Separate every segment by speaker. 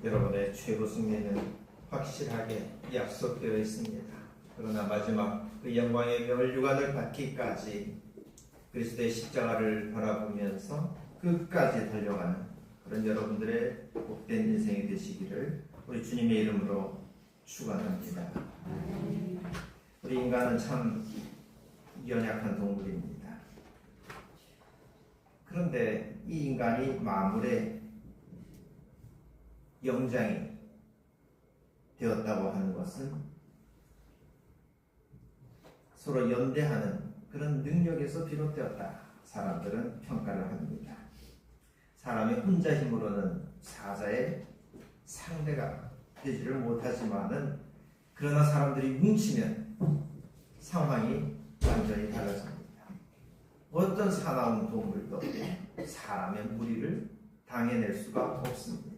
Speaker 1: 여러분의 최고 승리는 확실하게 약속되어 있습니다. 그러나 마지막 그 영광의 명을 유관을 받기까지 그리스도의 십자가를 바라보면서 끝까지 달려가는 그런 여러분들의 복된 인생이 되시기를 우리 주님의 이름으로 축원합니다. 우리 인간은 참 연약한 동물입니다. 그런데 이 인간이 만물의 영장이 되었다고 하는 것은 서로 연대하는 그런 능력에서 비롯되었다. 사람들은 평가를 합니다. 사람이 혼자 힘으로는 사자의 상대가 되지를 못하지만은 그러나 사람들이 뭉치면 상황이 완전히 달라집니다. 어떤 사나운 동물도 사람의 무리를 당해낼 수가 없습니다.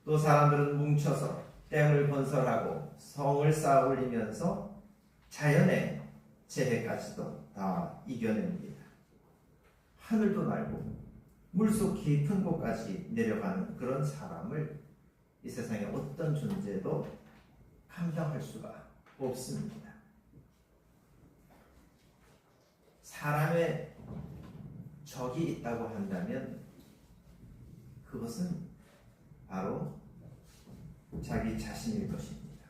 Speaker 1: 또 사람들은 뭉쳐서 댐을 건설하고 성을 쌓아 올리면서 자연의 재해까지도 다 이겨냅니다. 하늘도 날고 물속 깊은 곳까지 내려가는 그런 사람을 이 세상에 어떤 존재도 감당할 수가 없습니다. 사람의 적이 있다고 한다면 그것은 바로 자기 자신일 것입니다.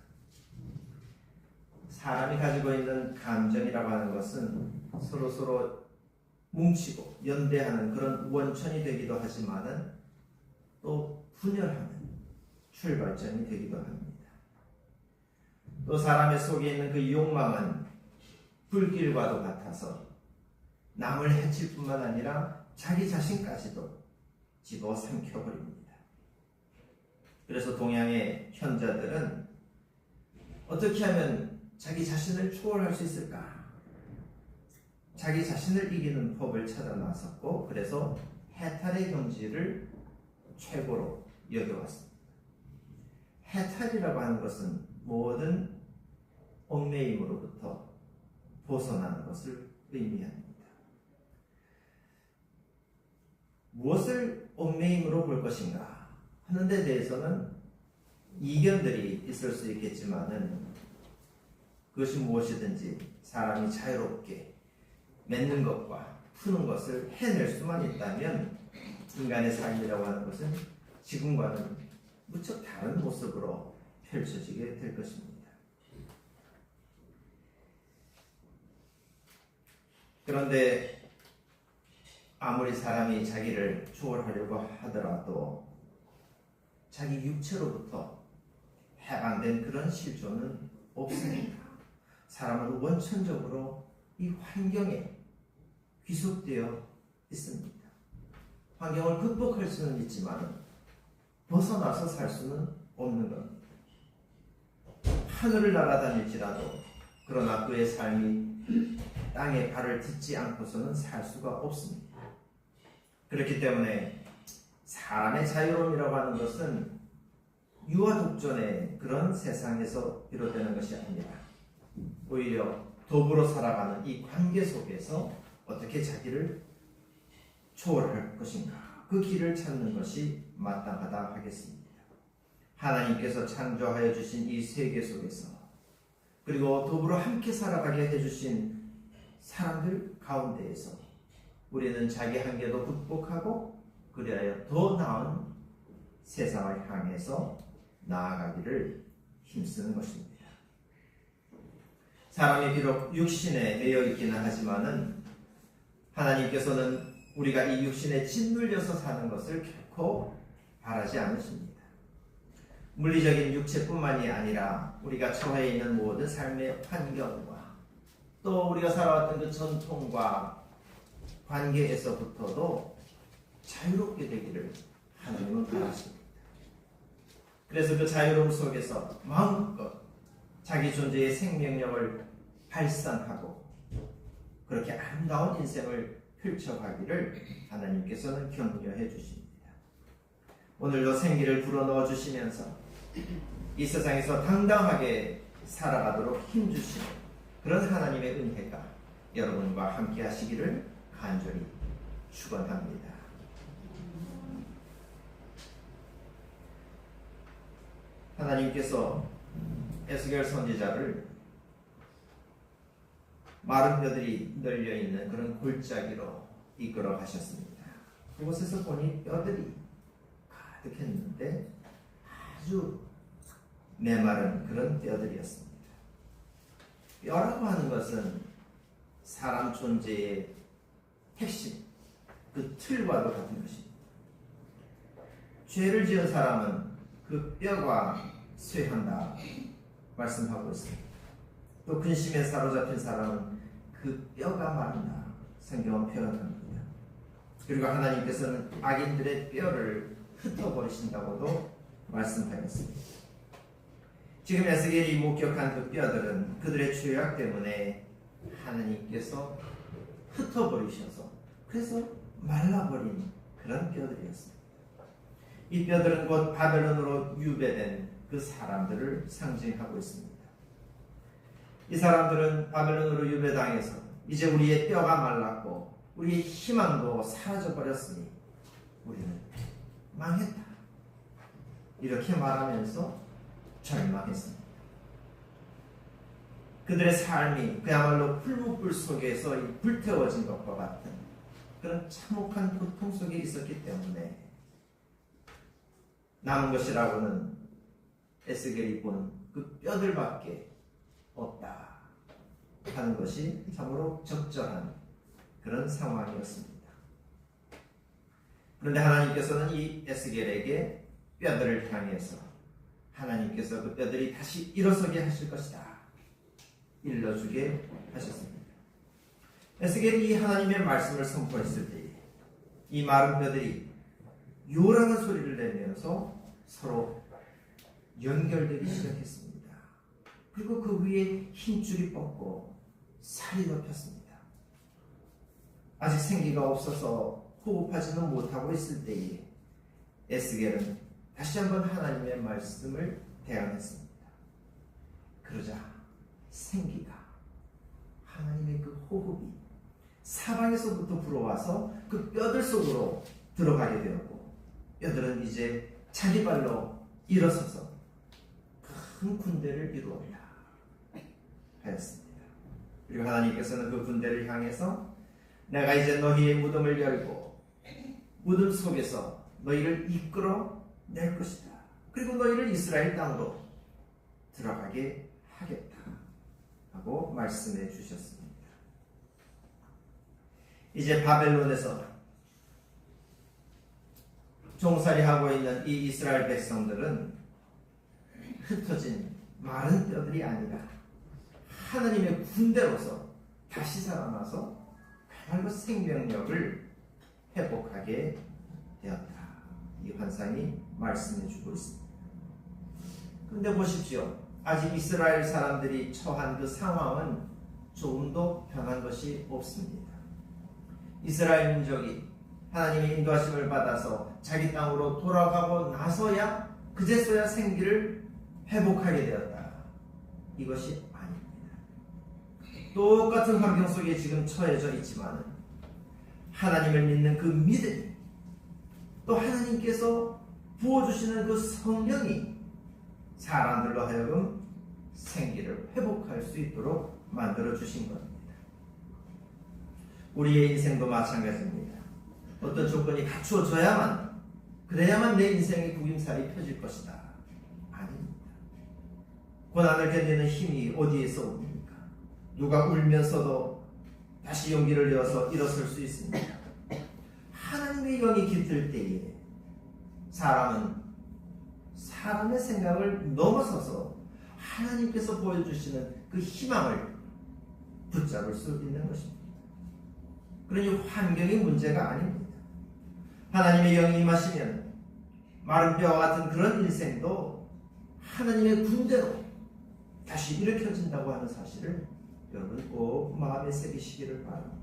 Speaker 1: 사람이 가지고 있는 감정이라고 하는 것은 서로 뭉치고 연대하는 그런 원천이 되기도 하지만은 또 분열하는 출발점이 되기도 합니다. 또 사람의 속에 있는 그 욕망은 불길과도 같아서 남을 해칠 뿐만 아니라 자기 자신까지도 집어삼켜버립니다. 그래서 동양의 현자들은 어떻게 하면 자기 자신을 초월할 수 있을까? 자기 자신을 이기는 법을 찾아 나섰고, 그래서 해탈의 경지를 최고로 여겨왔습니다. 해탈이라고 하는 것은 모든 얽매임으로부터 벗어나는 것을 의미합니다. 무엇을 얽매임으로 볼 것인가 하는 데 대해서는 이견들이 있을 수 있겠지만은, 그것이 무엇이든지 사람이 자유롭게 맺는 것과 푸는 것을 해낼 수만 있다면 인간의 삶이라고 하는 것은 지금과는 무척 다른 모습으로 펼쳐지게 될 것입니다. 그런데 아무리 사람이 자기를 초월하려고 하더라도 자기 육체로부터 해방된 그런 실존은 없습니다. 사람은 원천적으로 이 환경에 귀속되어 있습니다. 환경을 극복할 수는 있지만 벗어나서 살 수는 없는 겁니다. 하늘을 날아다닐지라도 그러나 그의 삶이 땅에 발을 딛지 않고서는 살 수가 없습니다. 그렇기 때문에 사람의 자유로움이라고 하는 것은 유아 독존의 그런 세상에서 비롯되는 것이 아니라 오히려 더불어 살아가는 이 관계 속에서 어떻게 자기를 초월할 것인가, 그 길을 찾는 것이 마땅하다 하겠습니다. 하나님께서 창조하여 주신 이 세계 속에서, 그리고 더불어 함께 살아가게 해주신 사람들 가운데에서 우리는 자기 한계도 극복하고 그리하여 더 나은 세상을 향해서 나아가기를 힘쓰는 것입니다. 사람이 비록 육신에 매여 있기는 하지만은 하나님께서는 우리가 이 육신에 짓눌려서 사는 것을 결코 바라지 않으십니다. 물리적인 육체뿐만이 아니라 우리가 처해 있는 모든 삶의 환경과 또 우리가 살아왔던 그 전통과 관계에서부터도 자유롭게 되기를 하나님은 바라십니다. 그래서 그 자유로움 속에서 마음껏 자기 존재의 생명력을 발산하고 그렇게 아름다운 인생을 펼쳐가기를 하나님께서는 격려해 주십니다. 오늘도 생기를 불어넣어 주시면서 이 세상에서 당당하게 살아가도록 힘주시는 그런 하나님의 은혜가 여러분과 함께 하시기를 간절히 축원합니다. 하나님께서 에스겔 선지자를 마른 뼈들이 널려있는 그런 골짜기로 이끌어 가셨습니다. 그곳에서 보니 뼈들이 가득했는데 아주 메마른 그런 뼈들이었습니다. 뼈라고 하는 것은 사람 존재의 핵심, 그 틀과도 같은 것입니다. 죄를 지은 사람은 그 뼈가 쇠한다 말씀하고 있습니다. 또 근심에 사로잡힌 사람은 그 뼈가 마른다 성경은 표현합니다. 그리고 하나님께서는 악인들의 뼈를 흩어버리신다고도 말씀하였습니다. 지금 에스겔이 목격한 그 뼈들은 그들의 죄악 때문에 하나님께서 흩어버리셔서 그래서 말라버린 그런 뼈들이었습니다. 이 뼈들은 곧 바벨론으로 유배된 그 사람들을 상징하고 있습니다. 이 사람들은 바벨론으로 유배당해서 이제 우리의 뼈가 말랐고 우리의 희망도 사라져버렸으니 우리는 망했다 이렇게 말하면서 절망했습니다. 그들의 삶이 그야말로 풀무불 속에서 불태워진 것과 같은 그런 참혹한 고통 속에 있었기 때문에 남은 것이라고는 에스겔이 본 그 뼈들밖에 없다 하는 것이 참으로 적절한 그런 상황이었습니다. 그런데 하나님께서는 이 에스겔에게 뼈들을 향해서 하나님께서 그 뼈들이 다시 일어서게 하실 것이다 일러주게 하셨습니다. 에스겔이 이 하나님의 말씀을 선포했을 때 이 마른 뼈들이 요란한 소리를 내면서 서로 연결되기 시작했습니다. 그리고 그 위에 힘줄이 뻗고 살이 덮였습니다. 아직 생기가 없어서 호흡하지는 못하고 있을 때에 에스겔은 다시 한번 하나님의 말씀을 대항했습니다. 그러자 생기가, 하나님의 그 호흡이 사방에서부터 불어와서 그 뼈들 속으로 들어가게 되었고, 뼈들은 이제 자기 발로 일어서서 큰 군대를 이루었다 하였습니다. 그리고 하나님께서는 그 군대를 향해서 내가 이제 너희의 무덤을 열고 무덤 속에서 너희를 이끌어 낼 것이다. 그리고 너희를 이스라엘 땅으로 들어가게 하겠다 하고 말씀해 주셨습니다. 이제 바벨론에서 종살이하고 있는 이 이스라엘 백성들은 흩어진 마른 뼈들이 아니라 하나님의 군대로서 다시 살아나서 그야말로 생명력을 회복하게 되었다. 이 환상이 말씀해 주고 있습니다. 그런데 보십시오. 아직 이스라엘 사람들이 처한 그 상황은 조금도 변한 것이 없습니다. 이스라엘 민족이 하나님의 인도하심을 받아서 자기 땅으로 돌아가고 나서야 그제서야 생기를 회복하게 되었다. 이것이 아닙니다. 똑같은 환경 속에 지금 처해져 있지만 하나님을 믿는 그 믿음이, 또 하나님께서 부어주시는 그 성령이 사람들로 하여금 생기를 회복할 수 있도록 만들어 주신 겁니다. 우리의 인생도 마찬가지입니다. 어떤 조건이 갖추어져야만, 그래야만 내 인생의 구김살이 펴질 것이다. 아닙니다. 고난을 견디는 힘이 어디에서 옵니까? 누가 울면서도 다시 용기를 내어서 일어설 수 있습니다. 하나님의 영이 깃들 때에 사람은 사람의 생각을 넘어서서 하나님께서 보여주시는 그 희망을 붙잡을 수 있는 것입니다. 그러니 환경이 문제가 아닙니다. 하나님의 영이 임하시면 마른 뼈와 같은 그런 인생도 하나님의 군대로 다시 일으켜진다고 하는 사실을 여러분 꼭 마음에 새기시기를 바랍니다.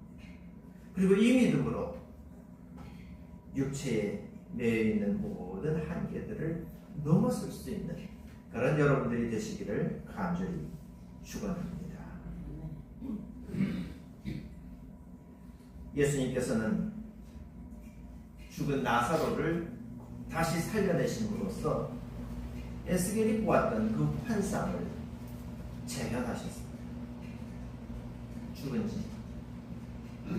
Speaker 1: 그리고 이 믿음으로 육체에 매여있는 모든 한계들을 넘어설 수 있는 그런 여러분들이 되시기를 간절히 축원합니다. 예수님께서는 죽은 나사로를 다시 살려내심으로써 에스겔이 보았던 그 환상을 재현하셨습니다. 죽은 지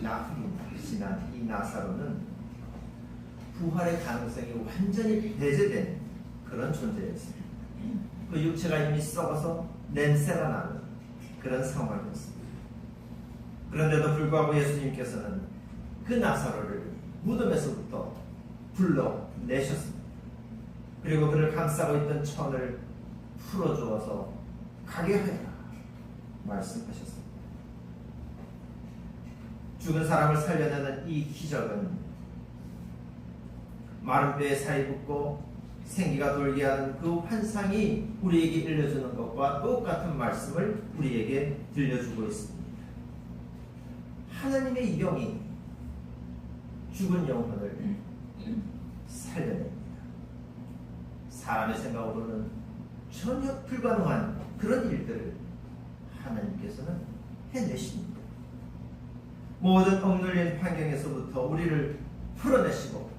Speaker 1: 나흘이나 지난 이 나사로는 부활의 가능성이 완전히 배제된 그런 존재였습니다. 그 육체가 이미 썩어서 냄새가 나는 그런 상황이었습니다. 그런데도 불구하고 예수님께서는 그 나사로를 무덤에서부터 불러내셨습니다. 그리고 그를 감싸고 있던 천을 풀어주어서 가게 하여라 말씀하셨습니다. 죽은 사람을 살려내는 이 기적은 마른 뼈에 살이 붙고 생기가 돌게 하는 그 환상이 우리에게 일러주는 것과 똑같은 말씀을 우리에게 들려주고 있습니다. 하나님의 영이 죽은 영혼을 살려냅니다. 사람의 생각으로는 전혀 불가능한 그런 일들을 하나님께서는 해내십니다. 모든 억눌린 환경에서부터 우리를 풀어내시고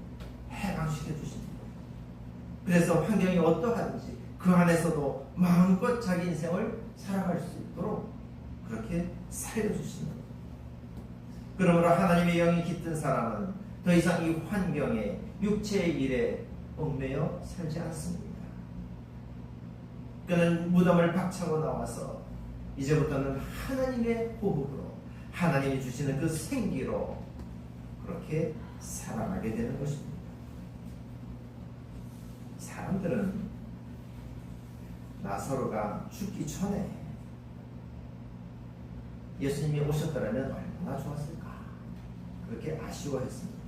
Speaker 1: 해방시켜 주십니다. 그래서 환경이 어떠하든지 그 안에서도 마음껏 자기 인생을 살아갈 수 있도록 그렇게 살려주십니다. 그러므로 하나님의 영이 깃든 사람은 더 이상 이 환경에 육체의 일에 얽매여 살지 않습니다. 그는 무덤을 박차고 나와서 이제부터는 하나님의 호흡으로, 하나님이 주시는 그 생기로 그렇게 살아가게 되는 것입니다. 사람들은 나사로가 죽기 전에 예수님이 오셨더라면 얼마나 좋았을까, 그렇게 아쉬워했습니다.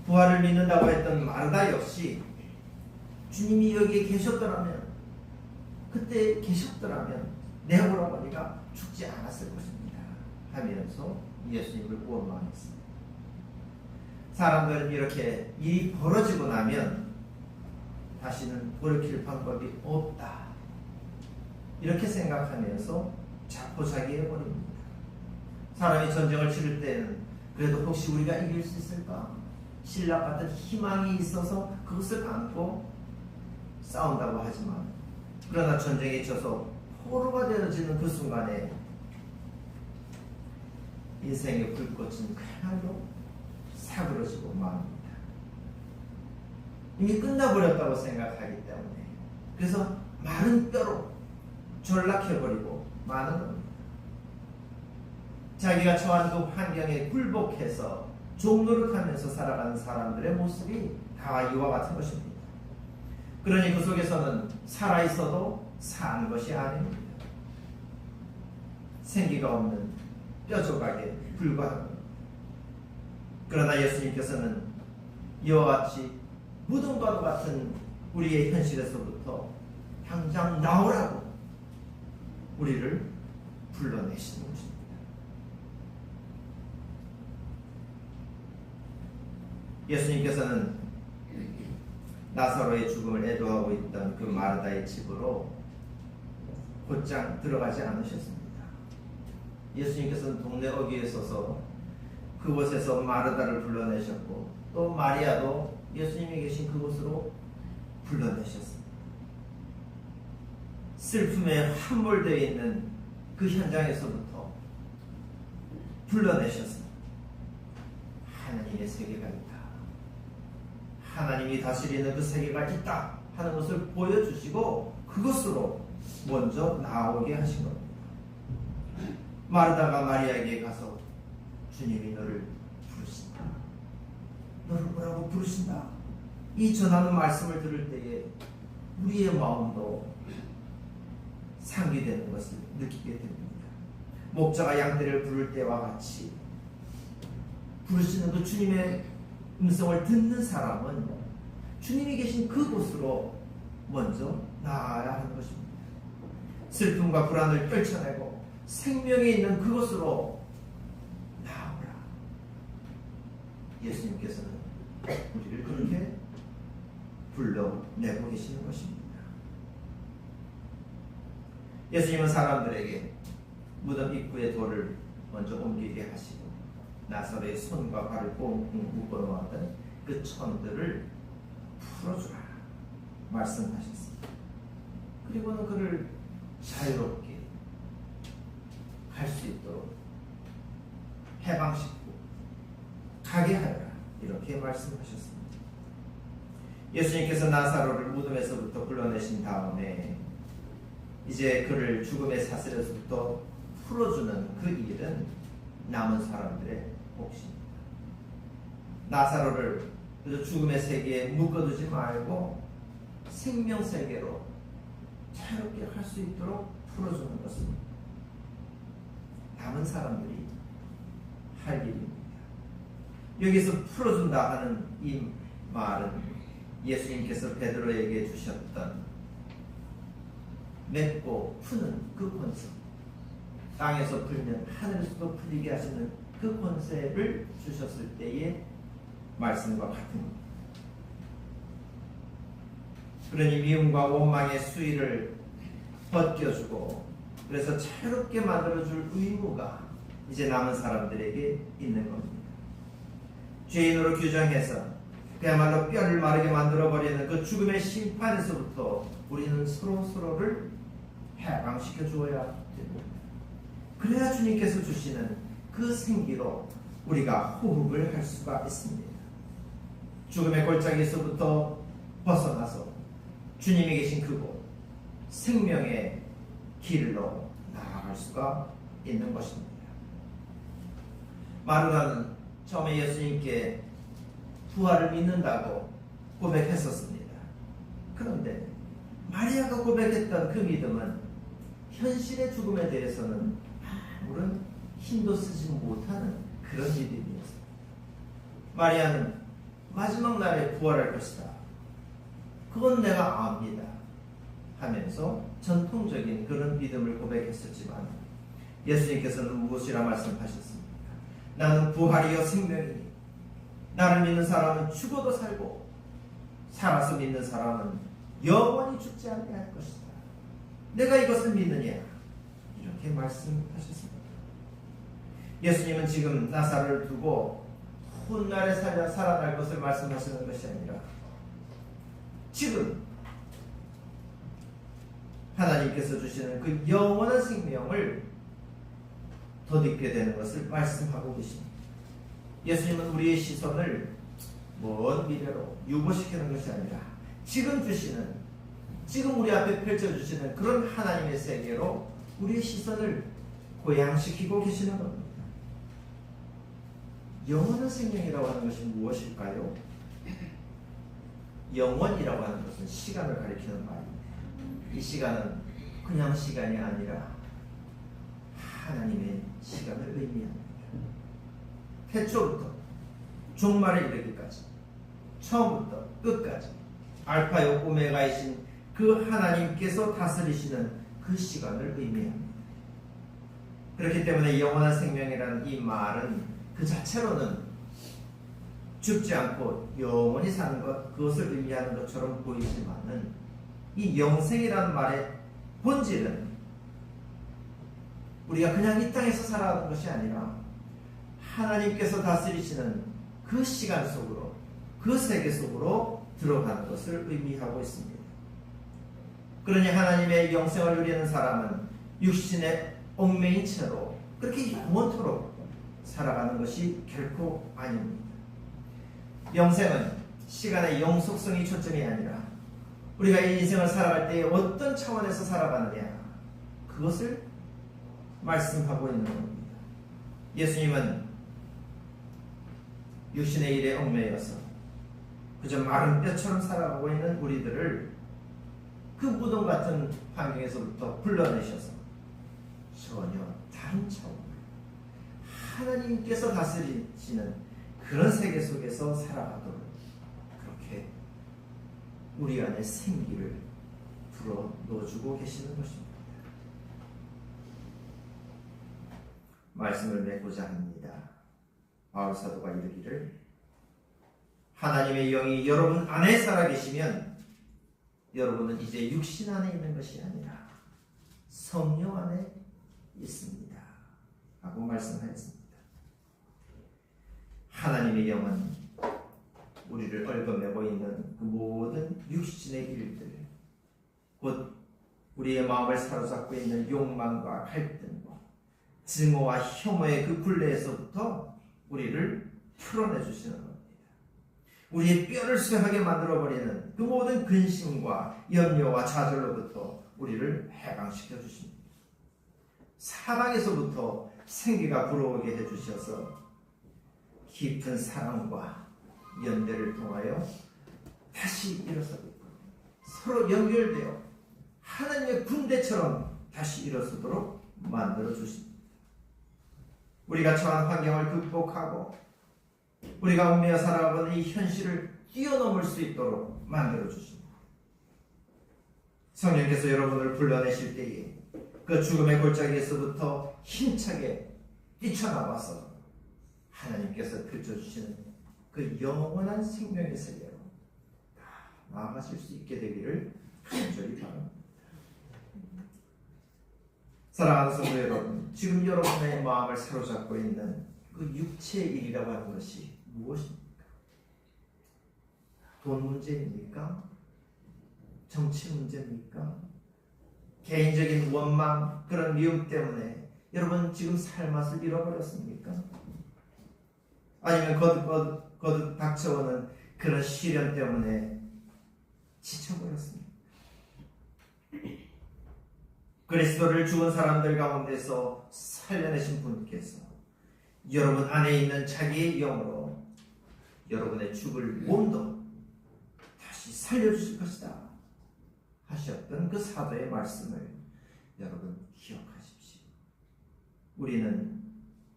Speaker 1: 부활을 믿는다고 했던 마르다 역시 주님이 여기에 계셨더라면 그때 계셨더라면 내 오라버니가 죽지 않았을 것입니다 하면서 예수님을 원망했습니다. 사람들은 이렇게 일이 벌어지고 나면 다시는 돌이킬 방법이 없다 이렇게 생각하면서 자포자기해버립니다. 사람이 전쟁을 치를 때는 그래도 혹시 우리가 이길 수 있을까? 신라 같은 희망이 있어서 그것을 안고 싸운다고 하지만, 그러나 전쟁에 져서 포로가 되어지는 그 순간에 인생의 불꽃은 그야말로 사그러지고 맙니다. 이미 끝나버렸다고 생각하기 때문에, 그래서 마른 뼈로 전락해버리고 마는 겁니다. 자기가 처한 그 환경에 굴복해서 종노릇하면서 살아가는 사람들의 모습이 다 이와 같은 것입니다. 그러니 그 속에서는 살아있어도 사는 것이 아닙니다. 생기가 없는 뼈조각에 불과합니다. 그러나 예수님께서는 이와 같이 무덤과도 같은 우리의 현실에서부터 당장 나오라고 우리를 불러내시는 것입니다. 예수님께서는 나사로의 죽음을 애도하고 있던 그 마르다의 집으로 곧장 들어가지 않으셨습니다. 예수님께서는 동네 어귀에 서서 그곳에서 마르다를 불러내셨고, 또 마리아도 예수님이 계신 그곳으로 불러내셨습니다. 슬픔에 함몰되어 있는 그 현장에서부터 불러내셨습니다. 하나님의 세계가 있다, 하나님이 다스리는 그 세계가 있다 하는 것을 보여주시고 그것으로 먼저 나오게 하신 겁니다. 마르다가 마리아에게 가서 주님이 너를 부르신다, 너를 뭐라고 부르신다, 이 전하는 말씀을 들을 때에 우리의 마음도 상기되는 것을 느끼게 됩니다. 목자가 양떼를 부를 때와 같이 부르시는 그 주님의 음성을 듣는 사람은 주님이 계신 그곳으로 먼저 나아야 하는 것입니다. 슬픔과 불안을 떨쳐내고 생명에 있는 그곳으로 나아오라. 예수님께서는 우리를 그렇게 불러내고 계시는 것입니다. 예수님은 사람들에게 무덤 입구의 돌을 먼저 옮기게 하시고 나사로의 손과 발을 꽁꽁 묶어놓았던 그 천들을 풀어주라 말씀하셨습니다. 그리고는 그를 자유롭게 갈 수 있도록 해방시키고 가게 하여라 이렇게 말씀하셨습니다. 예수님께서 나사로를 무덤에서부터 불러내신 다음에 이제 그를 죽음의 사슬에서부터 풀어주는 그 일은 남은 사람들의 몫입니다. 나사로를 그저 죽음의 세계에 묶어두지 말고 생명 세계로 자유롭게 할 수 있도록 풀어주는 것입니다. 남은 사람들이 할 일입니다. 여기서 풀어준다 하는 이 말은 예수님께서 베드로에게 주셨던 맺고 푸는 그 권세, 땅에서 풀면 하늘에서도 풀리게 하시는 그 권세를 주셨을 때의 말씀과 같은 겁니다. 그러니 미움과 원망의 수위를 벗겨주고 그래서 자유롭게 만들어줄 의무가 이제 남은 사람들에게 있는 겁니다. 죄인으로 규정해서 그야말로 뼈를 마르게 만들어버리는 그 죽음의 심판에서부터 우리는 서로서로를 해방시켜 주어야 됩니다. 그래야 주님께서 주시는 그 생기로 우리가 호흡을 할 수가 있습니다. 죽음의 골짜기에서부터 벗어나서 주님이 계신 그곳 생명의 길로 나아갈 수가 있는 것입니다. 마르다는 처음에 예수님께 부활을 믿는다고 고백했었습니다. 그런데 마리아가 고백했던 그 믿음은 현실의 죽음에 대해서는 아무런 힘도 쓰지 못하는 그런 믿음이었습니다. 마리아는 마지막 날에 부활할 것이다, 그건 내가 압니다 하면서 전통적인 그런 믿음을 고백했었지만 예수님께서는 무엇이라 말씀하셨습니까? 나는 부활이요 생명이니 나를 믿는 사람은 죽어도 살고 살아서 믿는 사람은 영원히 죽지 아니할 것이다. 내가 이것을 믿느냐? 이렇게 말씀하셨습니다. 예수님은 지금 나사로를 두고 훗날에 살아날 것을 말씀하시는 것이 아니라 지금 하나님께서 주시는 그 영원한 생명을 덧입게 되는 것을 말씀하고 계십니다. 예수님은 우리의 시선을 먼 미래로 유보시키는 것이 아니라 지금 주시는, 지금 우리 앞에 펼쳐주시는 그런 하나님의 세계로 우리의 시선을 고양시키고 계시는 겁니다. 영원한 생명이라고 하는 것이 무엇일까요? 영원이라고 하는 것은 시간을 가리키는 말입니다. 이 시간은 그냥 시간이 아니라 하나님의 시간을 의미합니다. 태초부터 종말에 이르기까지, 처음부터 끝까지 알파요 오메가이신 그 하나님께서 다스리시는 그 시간을 의미합니다. 그렇기 때문에 영원한 생명이라는 이 말은 그 자체로는 죽지 않고 영원히 사는 것, 그것을 의미하는 것처럼 보이지만은 이 영생이라는 말의 본질은 우리가 그냥 이 땅에서 살아가는 것이 아니라 하나님께서 다스리시는 그 시간 속으로, 그 세계 속으로 들어가는 것을 의미하고 있습니다. 그러니 하나님의 영생을 누리는 사람은 육신의 얽매인 채로 그렇게 영원토록 살아가는 것이 결코 아닙니다. 영생은 시간의 영속성이 초점이 아니라 우리가 이 인생을 살아갈 때에 어떤 차원에서 살아가느냐, 그것을 말씀하고 있는 겁니다. 예수님은 육신의 일에 얽매여서 그저 마른 뼈처럼 살아가고 있는 우리들을 그 무덤 같은 환경에서부터 불러내셔서 전혀 다른 차원, 하나님께서 다스리시는 그런 세계 속에서 살아가도록 그렇게 우리 안에 생기를 불어 넣어주고 계시는 것입니다. 말씀을 맺고자 합니다. 바울 사도가 이르기를 하나님의 영이 여러분 안에 살아계시면 여러분은 이제 육신 안에 있는 것이 아니라 성령 안에 있습니다 하고 말씀하였습니다. 하나님의 영은 우리를 얽어매고 있는 그 모든 육신의 일들, 곧 우리의 마음을 사로잡고 있는 욕망과 갈등과 증오와 혐오의 그 굴레에서부터 우리를 풀어내 주시는 겁니다. 우리의 뼈를 쇠하게 만들어버리는 그 모든 근심과 염려와 좌절로부터 우리를 해방시켜 주십니다. 사방에서부터 생기가 불어오게 해주셔서 깊은 사랑과 연대를 통하여 다시 일어서고 있고 서로 연결되어 하나님의 군대처럼 다시 일어서도록 만들어 주십니다. 우리가 처한 환경을 극복하고 우리가 얽매여 살아가는 이 현실을 뛰어넘을 수 있도록 만들어 주십니다. 성령께서 여러분을 불러내실 때에 그 죽음의 골짜기에서부터 힘차게 뛰쳐나와서 하나님께서 펼쳐주시는 그 영원한 생명의 세계로 다 나아가실 수 있게 되기를 간절히 바랍니다. 사랑하는 성도 여러분, 지금 여러분의 마음을 사로잡고 있는 그 육체의 일이라고 하는 것이 무엇입니까? 돈 문제입니까? 정치 문제입니까? 개인적인 원망, 그런 미움 때문에 여러분 지금 살맛을 잃어버렸습니까? 아니면 거듭 닥쳐오는 그런 시련 때문에 지쳐버렸습니까? 그리스도를 죽은 사람들 가운데서 살려내신 분께서 여러분 안에 있는 자기의 영으로 여러분의 죽을 몸도 다시 살려주실 것이다 하셨던 그 사도의 말씀을 여러분 기억하십시오. 우리는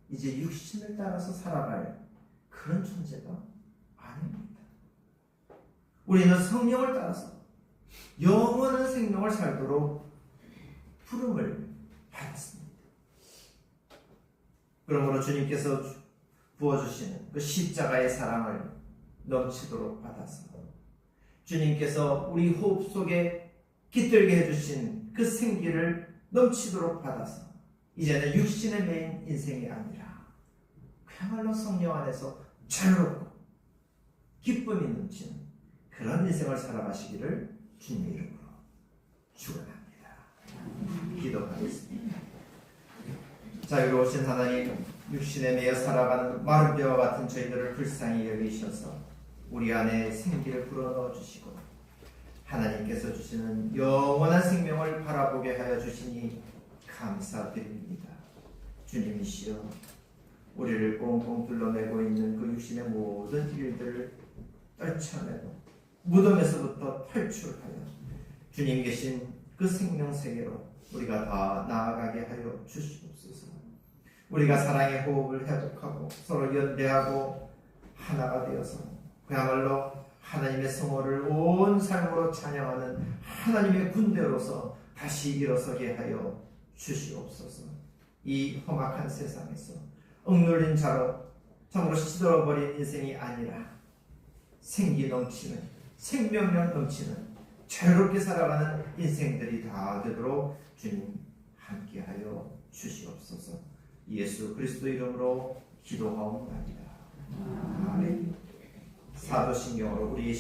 Speaker 1: 이제 육신을 따라서 살아갈 그런 존재가 아닙니다. 우리는 성령을 따라서 영원한 생명을 살도록 부름을 받았습니다. 그러므로 주님께서 부어주시는 그 십자가의 사랑을 넘치도록 받아서 주님께서 우리 호흡 속에 깃들게 해주신 그 생기를 넘치도록 받아서 이제는 육신에 매인 인생이 아니라 그야말로 성령 안에서 자유롭고 기쁨이 넘치는 그런 인생을 살아가시기를 주님의 이름으로 축원합니다. 기도하겠습니다. 자유로우신 하나님, 육신에 매여 살아가는 마른 뼈와 같은 저희들을 불쌍히 여기셔서 우리 안에 생기를 불어넣어 주시고 하나님께서 주시는 영원한 생명을 바라보게 하여 주시니 감사드립니다. 주님이시여, 우리를 꽁꽁 둘러매고 있는 그 육신의 모든 일들을 떨쳐내고 무덤에서부터 탈출하여 주님 계신 그 생명세계로 우리가 다 나아가게 하여 주시옵소서. 우리가 사랑의 호흡을 회복하고 서로 연대하고 하나가 되어서 그야말로 하나님의 성호를 온 삶으로 찬양하는 하나님의 군대로서 다시 일어서게 하여 주시옵소서. 이 험악한 세상에서 억눌린 자로 참으로 시들어버린 인생이 아니라 생기 넘치는, 생명력 넘치는 자유롭게 살아가는 인생들이 다 되도록 주님 함께하여 주시옵소서. 예수 그리스도 이름으로 기도하옵나이다. 아멘. 사도신경으로 우리